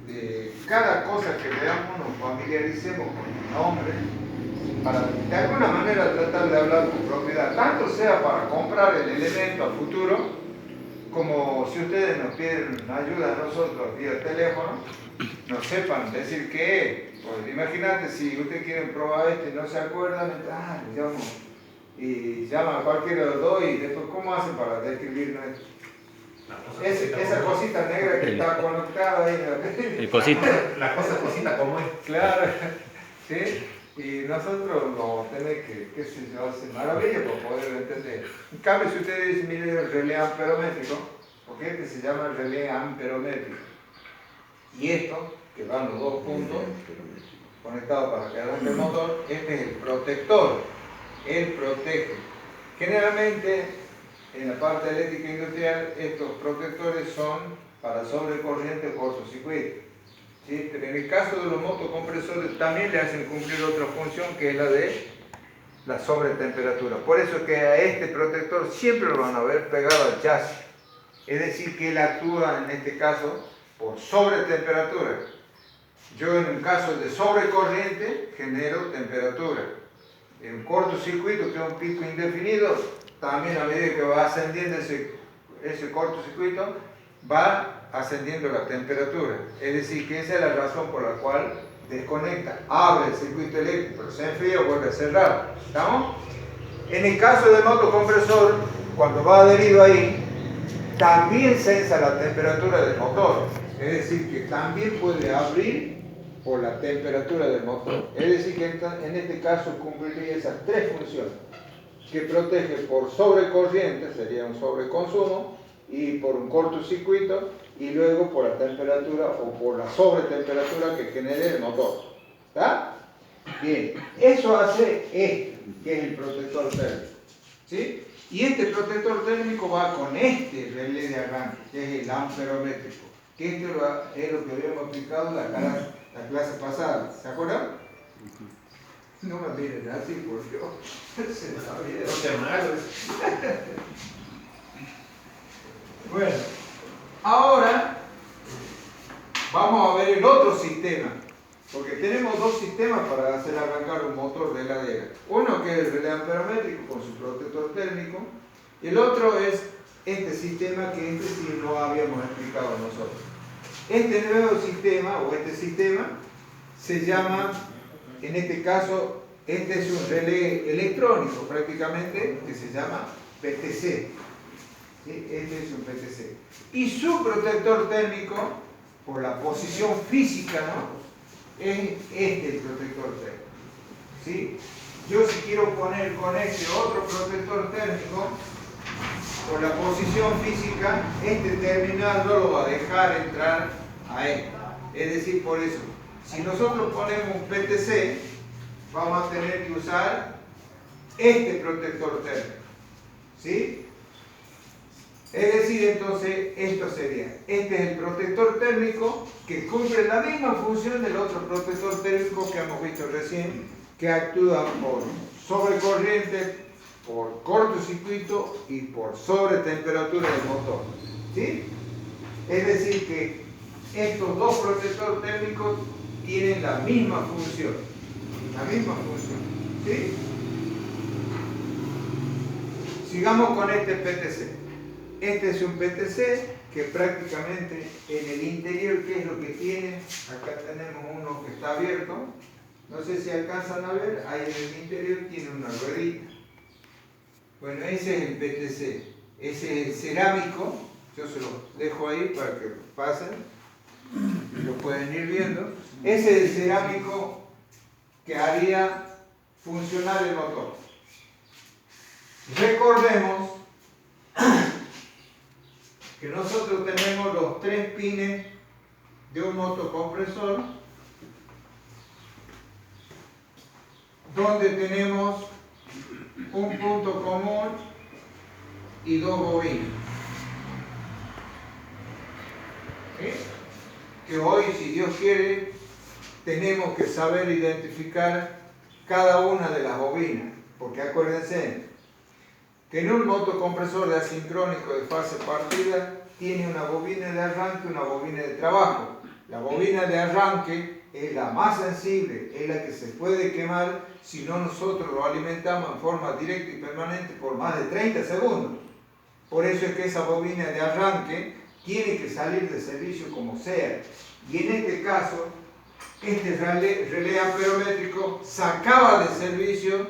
de cada cosa que veamos nos familiaricemos con el nombre, para de alguna manera tratar de hablar con propiedad, tanto sea para comprar el elemento a futuro, como si ustedes nos piden ayuda a nosotros vía teléfono, no sepan decir qué es. Pues imagínate si ustedes quieren probar esto y no se acuerdan, le llamo y llaman a cualquiera de los dos y después ¿cómo hacen para describirnos esto? Esa cosita negra que está conectada ahí el cosita. La cosa cosita como es. Claro, ¿sí? Y nosotros no tenemos que, qué sé yo, hacer maravilla para poder entender. En cambio, si ustedes dicen, mire, el relé amperométrico, porque este se llama el relé amperométrico. Y esto, que van los dos puntos conectados para que arranque el motor, este es el protector. Él protege. Generalmente, en la parte eléctrica industrial, estos protectores son para sobrecorriente o cortocircuito. ¿Sí? Pero en el caso de los motocompresores también le hacen cumplir otra función que es la de la sobretemperatura. Por eso es que a este protector siempre lo van a ver pegado al chasis. Es decir, que él actúa en este caso por sobretemperatura. Yo en un caso de sobrecorriente genero temperatura. En un cortocircuito, que es un pico indefinido, también a medida que va ascendiendo ese cortocircuito, va ascendiendo la temperatura. Es decir, que esa es la razón por la cual desconecta, abre el circuito eléctrico, pero se enfría o vuelve a cerrar. ¿Estamos? En el caso del motocompresor, cuando va adherido ahí, también sensa la temperatura del motor. Es decir, que también puede abrir por la temperatura del motor. Es decir, que en este caso cumpliría esas tres funciones, que protege por sobrecorriente, sería un sobreconsumo, y por un cortocircuito, y luego por la temperatura o por la sobretemperatura que genere el motor. ¿Está? Bien, eso hace este, que es el protector térmico. ¿Sí? Y este protector térmico va con este relé de arranque, que es el amperométrico, que esto es lo que habíamos explicado en la clase pasada. ¿Se acuerdan? No me miren así, por Dios. Se sabía. No sea malo. Bueno, ahora vamos a ver el otro sistema, porque tenemos dos sistemas para hacer arrancar un motor de heladera. Uno que es el relé amperométrico con su protector térmico, y el otro es este sistema que este sí no habíamos explicado nosotros. Este nuevo sistema, o este sistema, se llama, en este caso, este es un relé electrónico prácticamente, que se llama PTC. ¿Sí? Este es un PTC. Y su protector térmico, por la posición física, ¿no?, es este el protector térmico. ¿Sí? Yo si quiero poner con este otro protector térmico, por la posición física, este terminal no lo va a dejar entrar a él. Es decir, por eso, si nosotros ponemos un PTC, vamos a tener que usar este protector térmico. ¿Sí? Es decir, entonces, esto sería, este es el protector térmico que cumple la misma función del otro protector térmico que hemos visto recién, que actúa por sobrecorriente, por cortocircuito y por sobretemperatura del motor. ¿Sí? Es decir, que estos dos protectores térmicos tienen la misma función. La misma función. ¿Sí? Sigamos con este PTC. Este es un PTC que prácticamente en el interior, ¿qué es lo que tiene? Acá tenemos uno que está abierto. No sé si alcanzan a ver, ahí en el interior tiene una ruedita. Bueno, ese es el PTC. Ese es el cerámico. Yo se lo dejo ahí para que pasen y lo pueden ir viendo. Ese es el cerámico que haría funcionar el motor. Recordemos que nosotros tenemos los tres pines de un motocompresor, donde tenemos un punto común y dos bobinas. ¿Sí? Que hoy, si Dios quiere, tenemos que saber identificar cada una de las bobinas, porque acuérdense que en un motocompresor de asincrónico de fase partida tiene una bobina de arranque y una bobina de trabajo. La bobina de arranque es la más sensible, es la que se puede quemar si no nosotros lo alimentamos en forma directa y permanente por más de 30 segundos. Por eso es que esa bobina de arranque tiene que salir de servicio como sea. Y en este caso, este relé amperométrico sacaba de servicio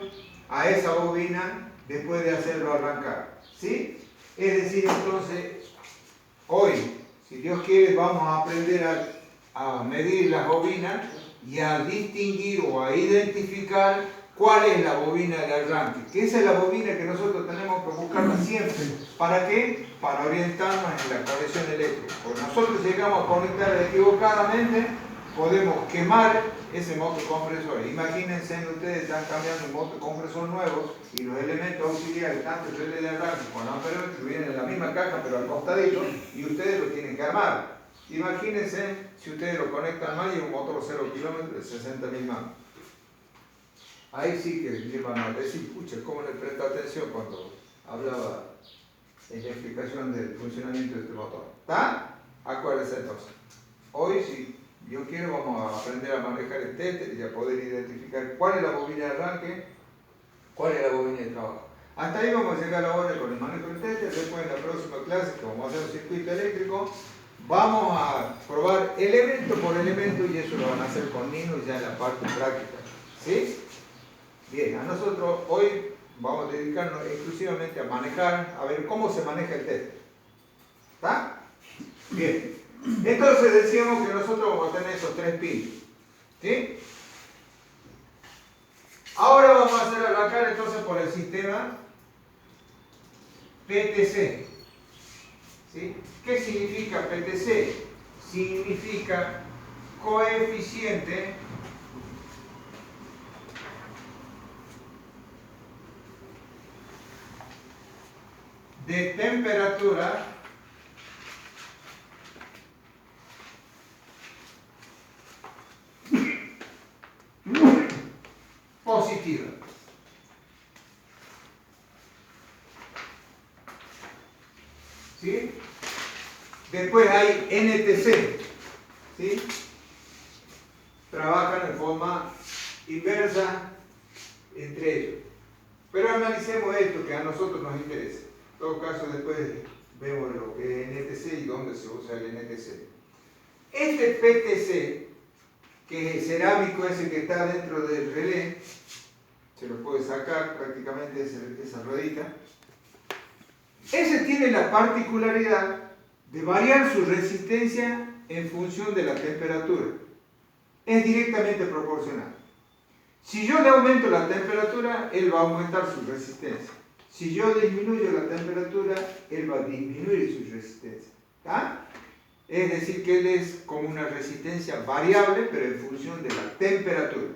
a esa bobina después de hacerlo arrancar. ¿Sí? Es decir, entonces, hoy, si Dios quiere, vamos a aprender a medir las bobinas y a distinguir o a identificar cuál es la bobina de arranque. Que esa es la bobina que nosotros tenemos que buscarla siempre. ¿Para qué? Para orientarnos en la conexión eléctrica. Porque nosotros llegamos a conectar equivocadamente, podemos quemar ese motocompresor. Imagínense, ustedes están cambiando un motocompresor nuevo y los elementos auxiliares, tanto el relé de arranque como el amperómetro, vienen en la misma caja pero al costadito y ustedes lo tienen que armar. Imagínense si ustedes lo conectan mal y un motor 0 kilómetros de 60.000 mangos. Ahí sí que le van a decir, pucha, ¿cómo le presta atención cuando hablaba en la explicación del funcionamiento de este motor? ¿Está? Acuérdense entonces. Hoy, si Dios quiere, vamos a aprender a manejar el téter y a poder identificar cuál es la bobina de arranque, cuál es la bobina de trabajo. Hasta ahí vamos a llegar ahora con el manejo del téter. Después en la próxima clase, que vamos a hacer un circuito eléctrico, vamos a probar elemento por elemento y eso lo van a hacer con Nino ya en la parte práctica. ¿Sí? Bien, a nosotros hoy vamos a dedicarnos exclusivamente a manejar, a ver cómo se maneja el téter. ¿Está? Bien. Entonces decíamos que nosotros vamos a tener esos 3 pins. ¿Sí? Ahora vamos a hacer arrancar entonces por el sistema PTC. ¿Sí? ¿Qué significa PTC? Significa coeficiente de temperatura positiva. ¿Sí? Después hay NTC. ¿Sí? Trabajan en forma inversa entre ellos. Pero analicemos esto que a nosotros nos interesa. En todo caso, después vemos lo que es NTC y dónde se usa el NTC. Este PTC, que es el cerámico ese que está dentro del relé, se lo puede sacar prácticamente esa ruedita. Ese tiene la particularidad de variar su resistencia en función de la temperatura. Es directamente proporcional. Si yo le aumento la temperatura, él va a aumentar su resistencia. Si yo disminuyo la temperatura, él va a disminuir su resistencia. ¿Está? Es decir, que él es como una resistencia variable, pero en función de la temperatura.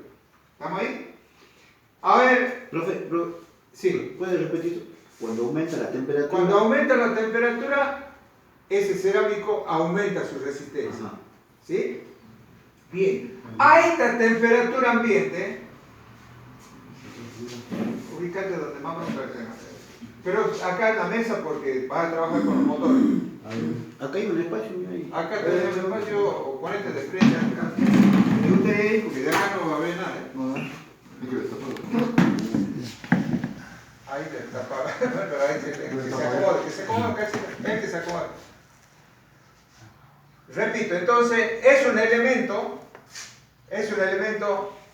¿Estamos ahí? A ver... Profe, sí. ¿puede repetir? Cuando aumenta la temperatura... Cuando aumenta la temperatura, ese cerámico aumenta su resistencia. Ajá. ¿Sí? Bien. A esta temperatura ambiente, ubícate donde más nos pertenece. Pero acá en la mesa porque vas a trabajar con los motores. Acá hay un espacio. Ahí. Acá tenemos un espacio, o ponete de frente acá. Y usted ahí, porque de acá no va a ver nada. Ahí te tapaba. Pero ahí que se acomode, ven que se acomode. Repito, entonces es un elemento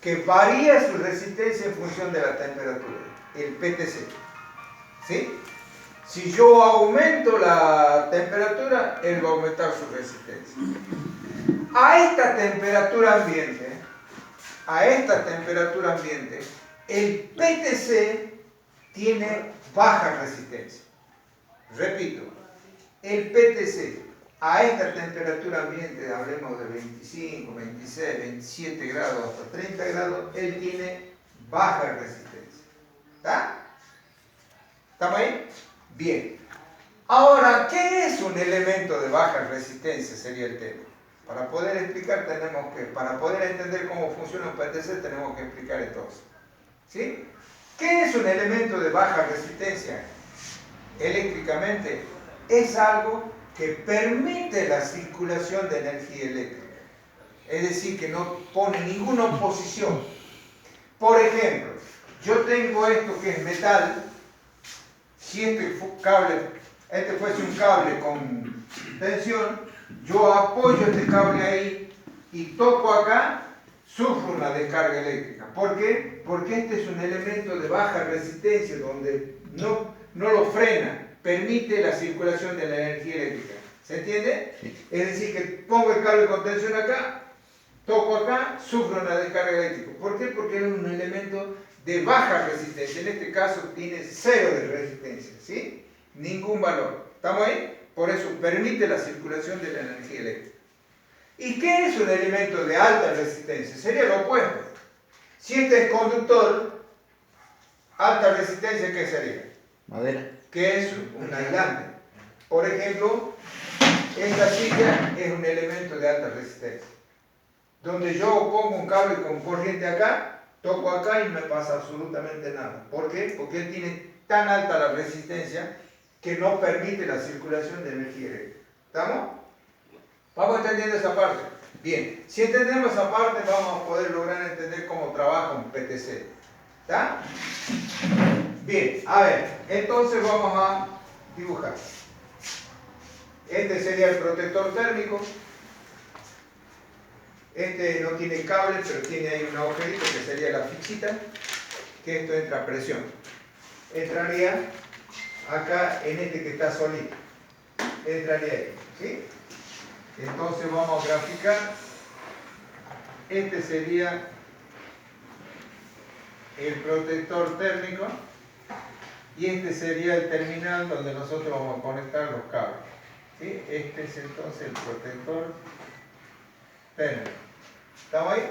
que varía su resistencia en función de la temperatura, el PTC. ¿Sí? Si yo aumento la temperatura, él va a aumentar su resistencia. A esta temperatura ambiente, el PTC tiene baja resistencia. Repito, el PTC a esta temperatura ambiente, hablemos de 25, 26, 27 grados hasta 30 grados, él tiene baja resistencia. ¿Está? ¿Estamos ahí? Bien. Ahora, ¿qué es un elemento de baja resistencia? Sería el tema. Para poder explicar para poder entender cómo funciona un PTC tenemos que explicar entonces. ¿Sí? ¿Qué es un elemento de baja resistencia? Eléctricamente es algo que permite la circulación de energía eléctrica. es decir, que no pone ninguna oposición. Por ejemplo, yo tengo esto que es metal. Si este fuese un cable con tensión, yo apoyo este cable ahí y toco acá, sufro una descarga eléctrica. ¿Por qué? Porque este es un elemento de baja resistencia donde no lo frena, permite la circulación de la energía eléctrica. ¿Se entiende? Sí. Es decir, que pongo el cable con tensión acá, toco acá, sufro una descarga eléctrica. ¿Por qué? Porque es un elemento de baja resistencia. En este caso tiene 0 de resistencia, ¿sí? Ningún valor. ¿Estamos ahí? Por eso permite la circulación de la energía eléctrica. ¿Y qué es un elemento de alta resistencia? Sería lo opuesto. Si este es conductor, alta resistencia, ¿qué sería? Madera. Que es un aislante. Por ejemplo, esta silla es un elemento de alta resistencia. Donde yo pongo un cable con corriente acá, toco acá y no me pasa absolutamente nada. ¿Por qué? Porque él tiene tan alta la resistencia que no permite la circulación de energía eléctrica. ¿Estamos? ¿Vamos entendiendo esa parte? Bien, si entendemos esa parte vamos a poder lograr entender cómo trabaja un PTC. ¿Está? Bien, a ver, entonces vamos a dibujar. Este sería el protector térmico. Este no tiene cable, pero tiene ahí un agujerito que sería la fichita, que esto entra a presión. Entraría acá en este que está solito. Entraría ahí, ¿sí? Entonces vamos a graficar. Este sería el protector térmico y este sería el terminal donde nosotros vamos a conectar los cables. ¿Sí? Este es entonces el protector térmico. ¿Estamos ahí?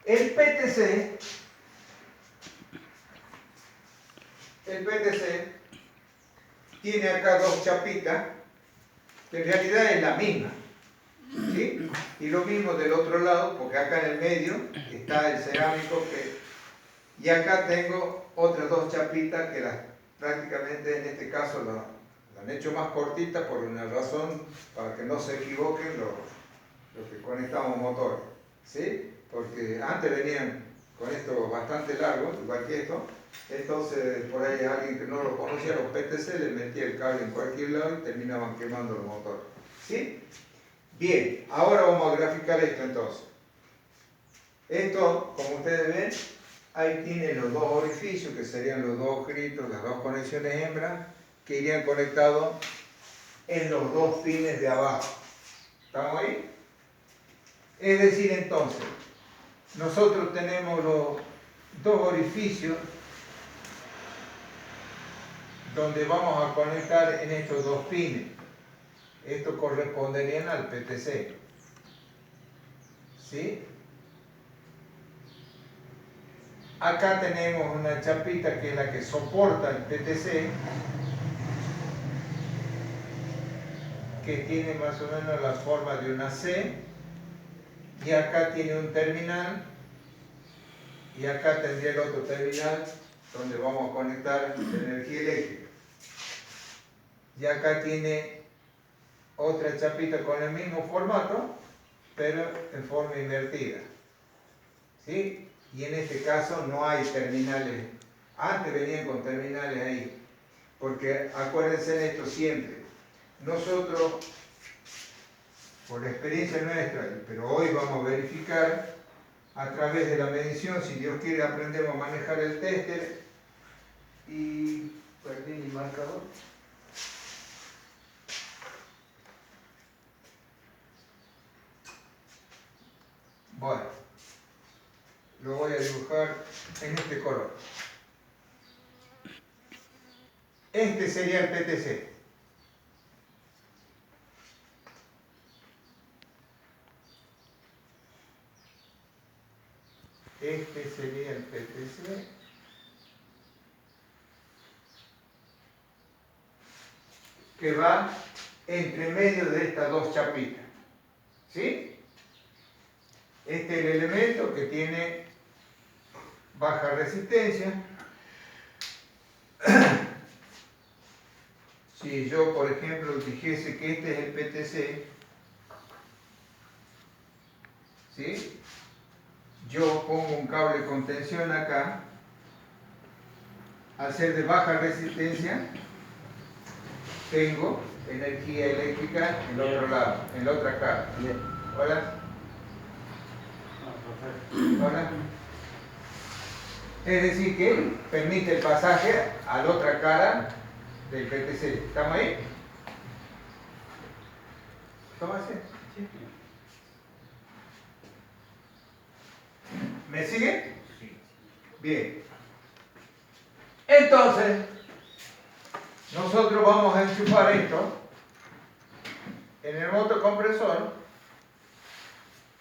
El PTC tiene acá dos chapitas que en realidad es la misma, ¿sí? Y lo mismo del otro lado, porque acá en el medio está el cerámico y acá tengo otras dos chapitas que prácticamente en este caso lo han hecho más cortitas por una razón, para que no se equivoquen los que conectamos motores, ¿sí? Porque antes venían con esto bastante largo, igual que esto. Entonces, por ahí alguien que no lo conocía, los PTC, le metía el cable en cualquier lado y terminaban quemando los motores. ¿Sí? Bien, ahora vamos a graficar esto entonces. Esto, como ustedes ven, ahí tiene los dos orificios, que serían los dos agujeritos, las dos conexiones hembras, que irían conectados en los dos pines de abajo. ¿Estamos ahí? Es decir, entonces, nosotros tenemos los dos orificios donde vamos a conectar en estos dos pines. Estos corresponderían al PTC. ¿Sí? Acá tenemos una chapita que es la que soporta el PTC, que tiene más o menos la forma de una C, y acá tiene un terminal, y acá tendría el otro terminal donde vamos a conectar la energía eléctrica. Y acá tiene otra chapita con el mismo formato, pero en forma invertida. ¿Sí? Y en este caso no hay terminales. Antes venían con terminales ahí. Porque acuérdense de esto siempre. Nosotros, por la experiencia nuestra, pero hoy vamos a verificar a través de la medición, si Dios quiere aprendemos a manejar el tester. Y perdí mi marcador. Bueno, lo voy a dibujar en este color. Este sería el PTC. Este sería el PTC. Que va entre medio de estas dos chapitas. ¿Sí? Este es el elemento que tiene baja resistencia. Si yo, por ejemplo, dijese que este es el PTC, ¿sí? Yo pongo un cable de contención acá, al ser de baja resistencia, tengo energía eléctrica en el otro lado, en la otra cara. ¿Hola? ¿Hola? Es decir, que permite el pasaje a la otra cara del PTC. ¿Estamos ahí? ¿Cómo así? ¿Me sigue? Sí. Bien. Entonces, nosotros vamos a enchufar esto en el motocompresor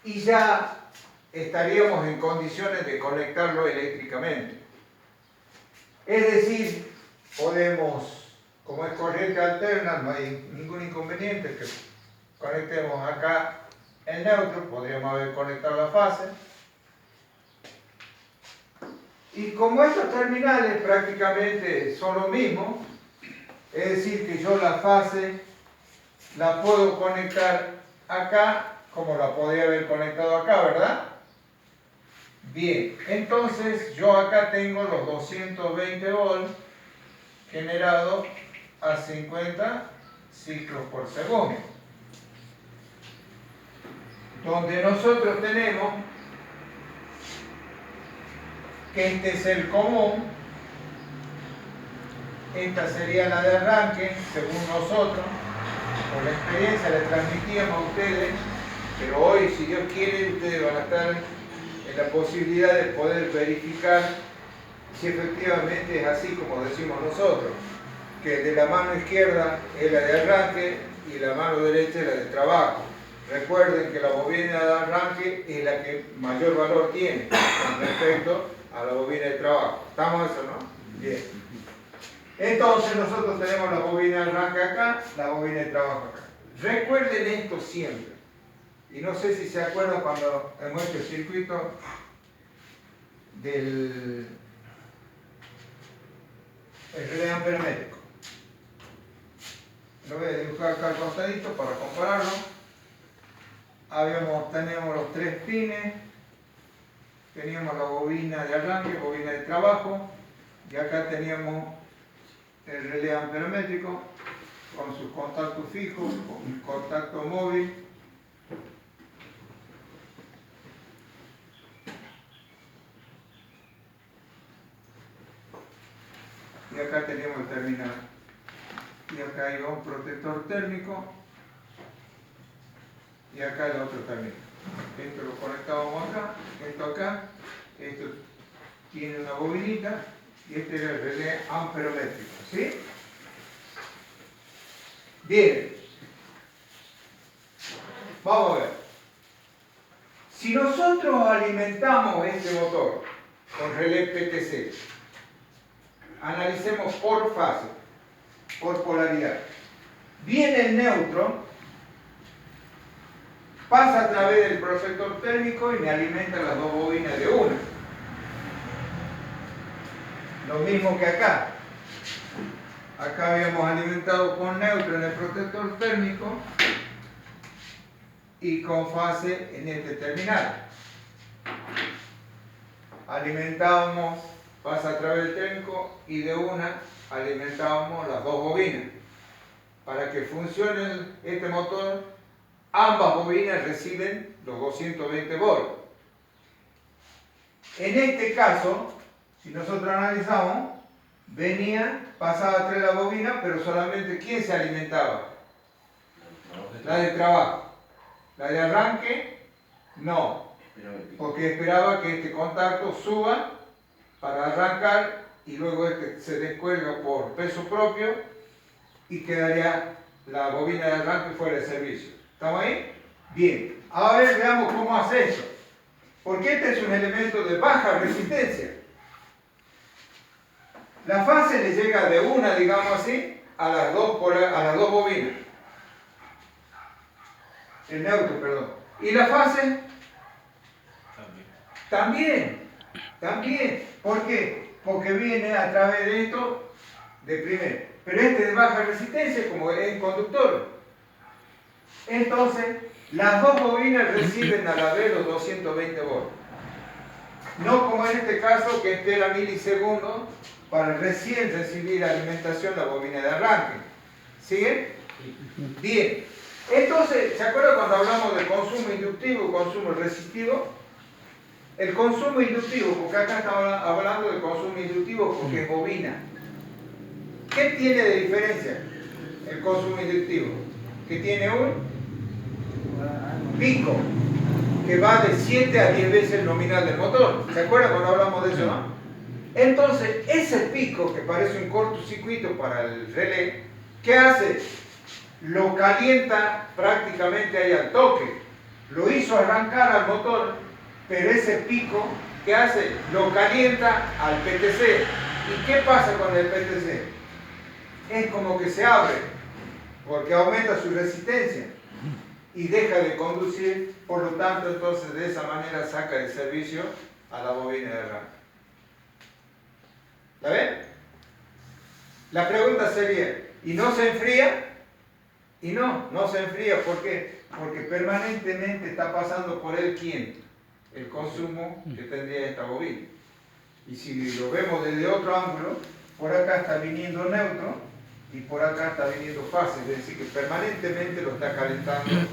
y ya estaríamos en condiciones de conectarlo eléctricamente. Es decir, podemos, como es corriente alterna, no hay ningún inconveniente que conectemos acá el neutro, podríamos haber conectado la fase. Y como estos terminales prácticamente son lo mismo, es decir, que yo la fase la puedo conectar acá como la podría haber conectado acá, ¿verdad? Bien, entonces yo acá tengo los 220 volts generados a 50 ciclos por segundo. Donde nosotros tenemos que este es el común, esta sería la de arranque, según nosotros, por la experiencia le transmitíamos a ustedes, pero hoy, si Dios quiere, ustedes van a estar en la posibilidad de poder verificar si efectivamente es así como decimos nosotros, que de la mano izquierda es la de arranque y la mano derecha es la de trabajo. Recuerden que la bobina de arranque es la que mayor valor tiene con respecto a la bobina de trabajo. ¿Estamos eso, no? Bien. Entonces nosotros tenemos la bobina de arranque acá, la bobina de trabajo acá. Recuerden esto siempre. Y no sé si se acuerdan cuando hemos hecho el circuito del relé amperométrico. Lo voy a dibujar acá al costadito para compararlo. Teníamos los tres pines, teníamos la bobina de arranque, bobina de trabajo, y acá teníamos el relé amperométrico con sus contactos fijos, con contacto móvil. Y acá teníamos el terminal. Y acá iba un protector térmico. Y acá el otro terminal. Esto lo conectábamos acá, esto tiene una bobinita, y este era el relé amperométrico, ¿sí? Bien. Vamos a ver. Si nosotros alimentamos este motor con relé PTC, analicemos por fase, por polaridad. Viene el neutro, pasa a través del protector térmico y me alimenta las dos bobinas de una. Lo mismo que acá. Acá habíamos alimentado con neutro en el protector térmico y con fase en este terminal. Alimentábamos, pasa a través del térmico y de una alimentábamos las dos bobinas. Para que funcione este motor, ambas bobinas reciben los 220 volts. En este caso, si nosotros analizamos, pasaba a través de la bobina, pero solamente ¿quién se alimentaba? La de trabajo. La de arranque, no, porque esperaba que este contacto suba para arrancar y luego este se descuelga por peso propio y quedaría la bobina de arranque fuera de servicio. ¿Estamos ahí? Bien. Ahora veamos cómo hace eso. Porque este es un elemento de baja resistencia. La fase le llega de una, digamos así, a las dos bobinas. El neutro, perdón. ¿Y la fase? También. ¿Por qué? Porque viene a través de esto de primero. Pero este de baja resistencia, como es conductor. Entonces, Las dos bobinas reciben a la vez los 220 volts. No como en este caso que espera milisegundos para recién recibir alimentación la bobina de arranque. ¿Sigue? Bien. Entonces, ¿se acuerdan cuando hablamos de consumo inductivo y consumo resistivo? El consumo inductivo, porque acá estamos hablando de consumo inductivo porque es bobina. ¿Qué tiene de diferencia el consumo inductivo? Que tiene un pico que va de 7 a 10 veces el nominal del motor. ¿Se acuerdan cuando hablamos de eso, no? Entonces, ese pico que parece un cortocircuito para el relé, ¿qué hace? Lo calienta prácticamente ahí al toque. Lo hizo arrancar al motor, pero ese pico, ¿qué hace? Lo calienta al PTC. ¿Y qué pasa con el PTC? Es como que se abre, porque aumenta su resistencia y deja de conducir, por lo tanto, entonces de esa manera saca el servicio a la bobina de arranque. ¿La ven? La pregunta sería, ¿y no se enfría? Y no se enfría, ¿por qué? Porque permanentemente está pasando por él, ¿quién? El consumo que tendría esta bobina. Y si lo vemos desde otro ángulo, por acá está viniendo neutro y por acá está viniendo fase, es decir, que permanentemente lo está calentando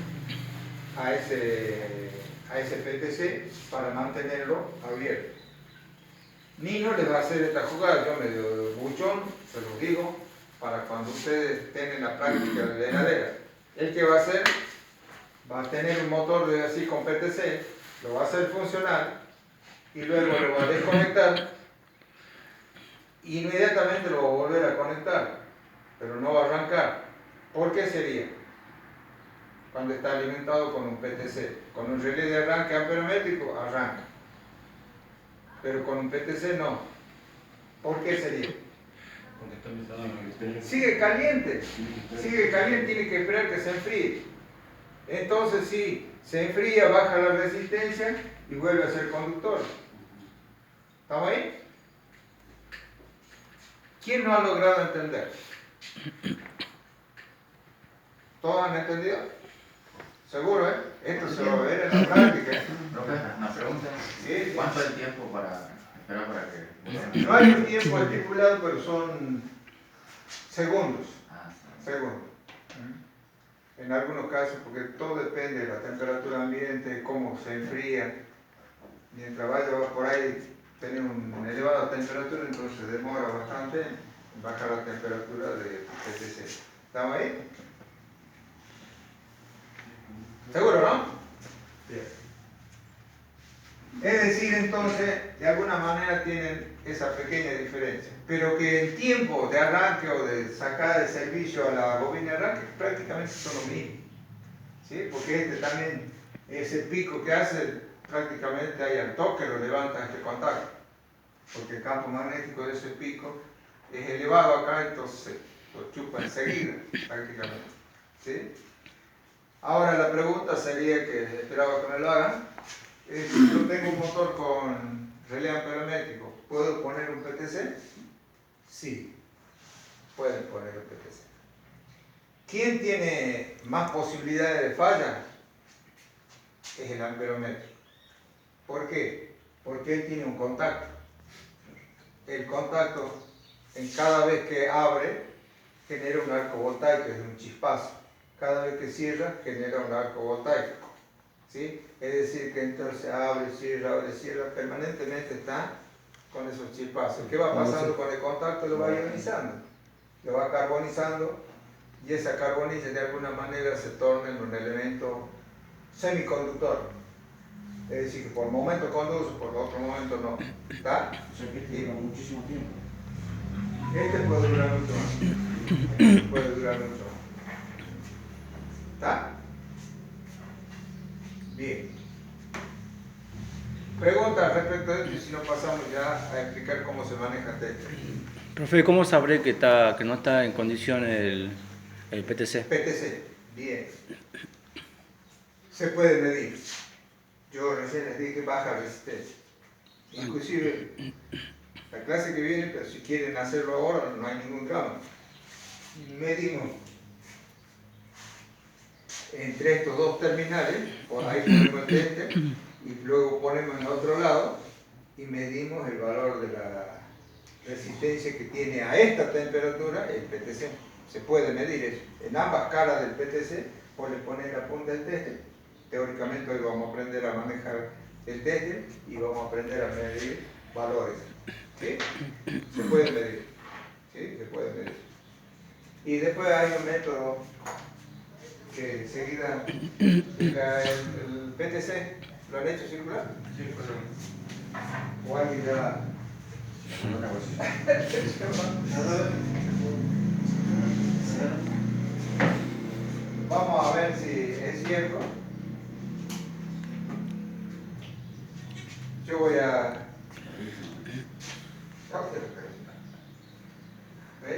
a ese PTC para mantenerlo abierto. Nino les va a hacer esta jugada, yo medio buchón, se los digo, para cuando ustedes tengan la práctica de la heladera. ¿El que va a hacer? Va a tener un motor de así con PTC, lo va a hacer funcionar y luego lo va a desconectar y inmediatamente lo va a volver a conectar, pero no va a arrancar. ¿Por qué sería? Cuando está alimentado con un PTC. Con un relé de arranque amperométrico, arranca. Pero con un PTC no. ¿Por qué sería? Porque está empezando en la experiencia. Sigue caliente, tiene que esperar que se enfríe. Entonces sí, se enfría, baja la resistencia y vuelve a ser conductor. ¿Estamos ahí? ¿Quién no ha logrado entender? ¿Todos han entendido? Seguro, ¿eh? Esto se va a ver en la práctica. Profe, una pregunta. Sí. ¿Cuánto es el tiempo para esperar para que... No hay un tiempo estipulado, pero son segundos. Segundos. En algunos casos, porque todo depende de la temperatura ambiente, cómo se enfría. Mientras vaya por ahí, tener una elevada temperatura, entonces demora bastante en bajar la temperatura del PTC. ¿Estamos ahí? ¿Seguro, no? Bien. Es decir, entonces, de alguna manera tienen esa pequeña diferencia. Pero que el tiempo de arranque o de sacar el servicio a la bobina de arranque prácticamente son lo mismo. ¿Sí? Porque este también, ese pico que hace, prácticamente ahí al toque lo levanta este contacto. Porque el campo magnético de ese pico es elevado acá, entonces lo chupa enseguida, prácticamente. ¿Sí? Ahora la pregunta sería, que esperaba que me lo hagan, si yo tengo un motor con relé amperométrico, ¿puedo poner un PTC? Sí, pueden poner un PTC. ¿Quién tiene más posibilidades de falla? Es el amperométrico. ¿Por qué? Porque él tiene un contacto. El contacto, en cada vez que abre, genera un arco voltaico, es un chispazo. Cada vez que cierra, genera un arco voltaico. ¿Sí? Es decir, que entonces abre, cierra, permanentemente está con esos chispazos. ¿Qué va pasando con el contacto? Lo va ionizando, lo va carbonizando, y esa carbonilla de alguna manera se torna en un elemento semiconductor. Es decir, que por momento conduce, por otro momento no. ¿Está? O sea que este dura muchísimo tiempo. Este puede durar mucho más. Este puede durar mucho más. ¿Está? Bien. Preguntas respecto a esto y si no pasamos ya a explicar cómo se maneja el texto. Profe, ¿cómo sabré que no está en condiciones el PTC? PTC, bien. Se puede medir. Yo recién les dije baja resistencia. Inclusive, la clase que viene, pero si quieren hacerlo ahora, no hay ningún drama. Medimos entre estos dos terminales, por ahí ponemos el tester y luego ponemos en otro lado y medimos el valor de la resistencia que tiene a esta temperatura el PTC. Se puede medir eso. En ambas caras del PTC, vos le pones la punta del tester. Teóricamente hoy vamos a aprender a manejar el tester y vamos a aprender a medir valores. ¿Sí? Se puede medir. ¿Sí? Se puede medir. Y después hay un método que enseguida el PTC, ¿lo han hecho circular? Sí, pero ¿O alguien ya? una cosa. Vamos a ver si es cierto. Yo voy a...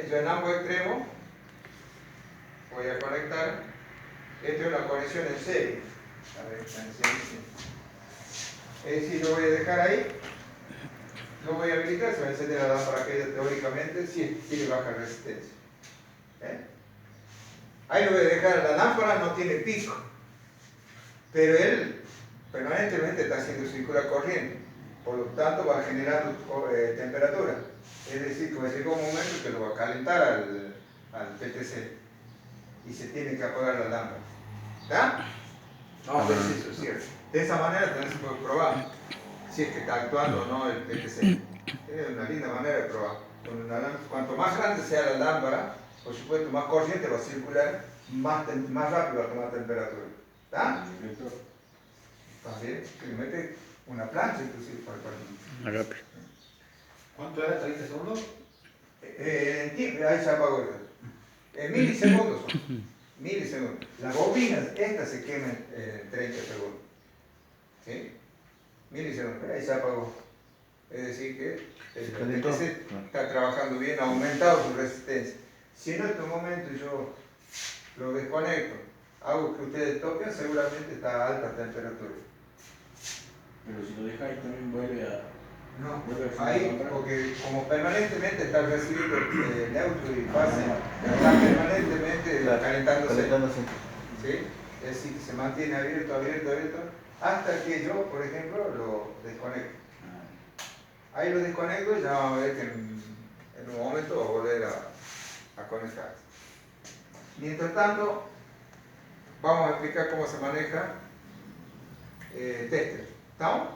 Yo en ambos extremos voy a conectar. Esta es una conexión en serie. A ver, está en serie. Es decir, yo voy a dejar ahí. Lo voy a habilitar, se va a encender la lámpara que teóricamente sí tiene baja resistencia. Ahí lo voy a dejar, la lámpara no tiene pico, pero él permanentemente está haciendo circular corriente, por lo tanto va generando temperatura. Es decir, que va a llegar un momento que lo va a calentar al PTC y se tiene que apagar la lámpara. ¿Está? Vamos a ver si eso es cierto. De esa manera también se puede probar si es que está actuando o no el PTC. Es una linda manera de probar. Cuanto más grande sea la lámpara, por supuesto, más corriente va a circular, más rápido va a tomar temperatura. ¿Está? También, que le mete una plancha inclusive para Más rápido. ¿Cuánto era? ¿30 segundos? ahí se apagó. Milisegundos son. Milisegundos. Las bobinas, estas se queman en 30 segundos. ¿Sí? Milisegundos, pero ahí se apagó. Es decir que el PTC está trabajando bien, ha aumentado su resistencia. Si en este momento yo lo desconecto, hago que ustedes toquen, seguramente está a alta temperatura. Pero si lo dejáis también vuelve a... No, vuelve a ahí, funcionar. porque como permanentemente está recibiendo neutro y fase, está permanentemente calentándose. ¿Sí? Es decir, que se mantiene abierto, hasta que yo, por ejemplo, lo desconecto. Ahí lo desconecto y ya vamos a ver que en un momento va a volver a conectar. Mientras tanto, vamos a explicar cómo se maneja tester. ¿Estamos?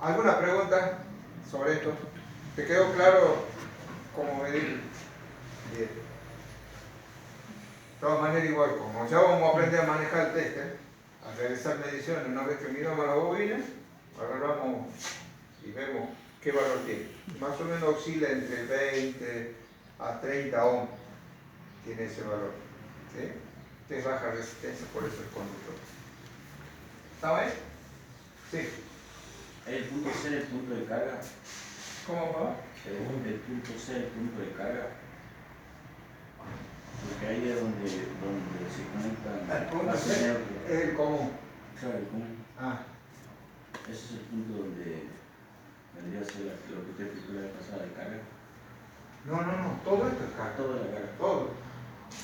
¿Alguna pregunta sobre esto? ¿Te quedó claro cómo medir? Bien. De todas maneras, igual, como ya vamos a aprender a manejar el tester, a realizar mediciones, una vez que miramos la bobina, agarramos y vemos qué valor tiene. Más o menos oscila entre 20 a 30 ohms. Tiene ese valor. ¿Sí? Es baja resistencia, por eso es conductor. ¿Está bien? Sí. El punto C, el punto de carga. ¿Cómo va? El punto C, el punto de carga. Porque ahí es donde se conectan. El punto las C neutras. es el común. Claro, el común. Ah, Ese es el punto donde vendría a ser lo que usted explicó la vez pasada de carga. no. Todo esto es carga. Toda la carga. Todo.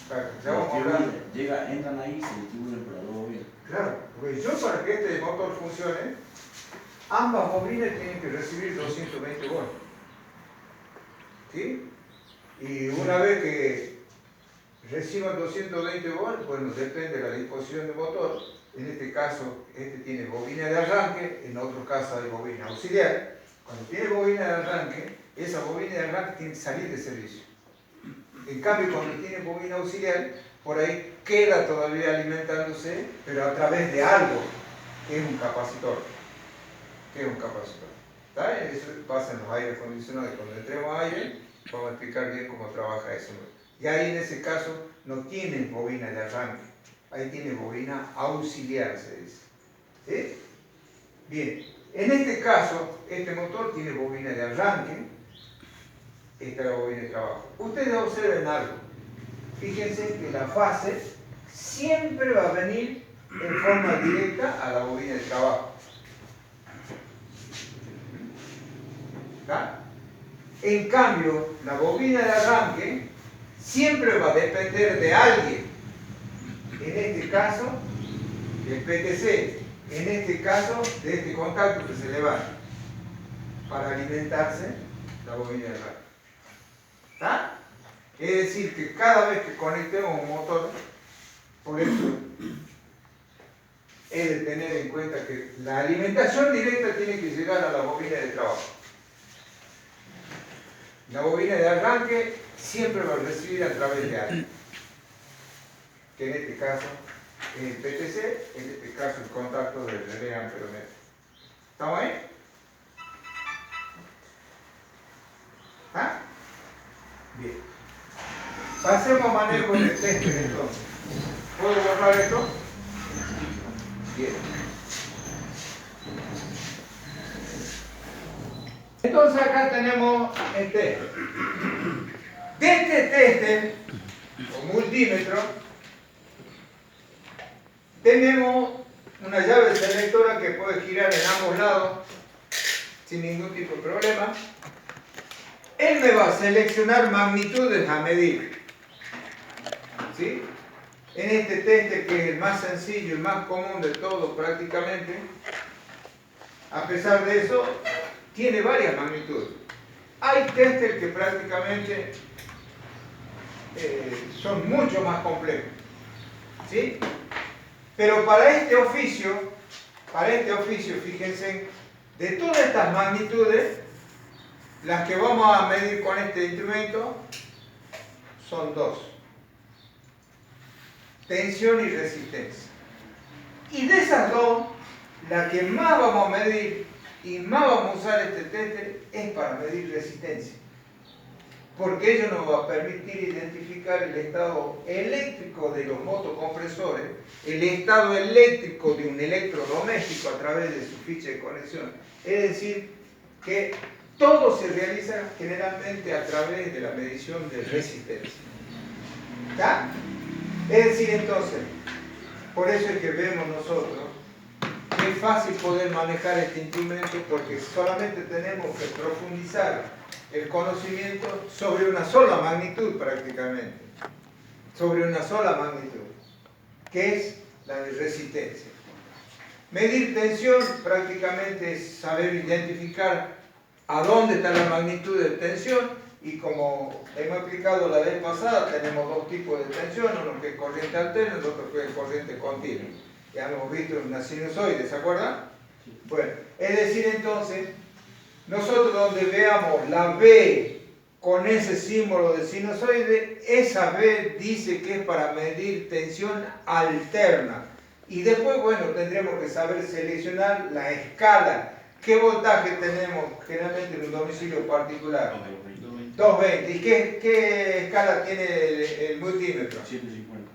Carga. Ya Los vamos a que hablar. entran ahí y se distribuyen por las dos bobinas. Claro, porque yo para que este motor funcione, ambas bobinas tienen que recibir 220 volts. ¿Sí? Y una vez que reciban 220 volts, bueno, depende de la disposición del motor. En este caso, este tiene bobina de arranque, en otro caso hay bobina auxiliar. Cuando tiene bobina de arranque, esa bobina de arranque tiene que salir de servicio. En cambio, cuando tiene bobina auxiliar, por ahí queda todavía alimentándose, pero a través de algo, que es un capacitor. ¿Está? Eso pasa en los aires acondicionados. Cuando entremos a aire, vamos a explicar bien cómo trabaja eso. Y ahí en ese caso no tiene bobina de arranque, ahí tiene bobina auxiliar, se dice. ¿Sí? Bien, en este caso, este motor tiene bobina de arranque, esta es la bobina de trabajo. Ustedes observen algo. Fíjense que la fase siempre va a venir en forma directa a la bobina de trabajo. ¿Está? En cambio, la bobina de arranque siempre va a depender de alguien. En este caso, el PTC, en este caso, de este contacto que se levanta para alimentarse la bobina de radio. ¿Está? Es decir, que cada vez que conectemos un motor, por eso es de tener en cuenta que la alimentación directa tiene que llegar a la bobina de trabajo. La bobina de arranque siempre va a recibir a través de aire, que en este caso es el PTC, en este caso el contacto del relé amperométrico. ¿Estamos ahí? ¿Ah? Bien. Pasemos a manejo del tester entonces. ¿Puedo borrar esto? Bien. Entonces acá tenemos el tester. De este tester, o multímetro, tenemos una llave selectora que puede girar en ambos lados sin ningún tipo de problema. Él me va a seleccionar magnitudes a medir. ¿Sí? En este tester, que es el más sencillo, el más común de todos prácticamente, a pesar de eso, tiene varias magnitudes. Hay testers que prácticamente son mucho más complejos. ¿Sí? Pero para este oficio, fíjense, de todas estas magnitudes, las que vamos a medir con este instrumento son dos: tensión y resistencia. Y de esas dos, la que más vamos a medir y más vamos a usar este tester es para medir resistencia, porque ello nos va a permitir identificar el estado eléctrico de los motocompresores, el estado eléctrico de un electrodoméstico a través de su ficha de conexión. Es decir, que todo se realiza generalmente a través de la medición de resistencia. ¿Está? Es decir, entonces, por eso es que vemos nosotros que es fácil poder manejar este instrumento, porque solamente tenemos que profundizar el conocimiento sobre una sola magnitud prácticamente, sobre una sola magnitud, que es la de resistencia. Medir tensión prácticamente es saber identificar a dónde está la magnitud de tensión, y como hemos explicado la vez pasada, tenemos dos tipos de tensión, uno que es corriente alterna y el otro que es corriente continua. Ya hemos visto una sinusoide, ¿se acuerdan? Bueno, es decir entonces, nosotros donde veamos la B con ese símbolo de sinusoide, esa B dice que es para medir tensión alterna. Y después, bueno, tendremos que saber seleccionar la escala. ¿Qué voltaje tenemos generalmente en un domicilio particular? 220. ¿Y qué escala tiene el multímetro? 750.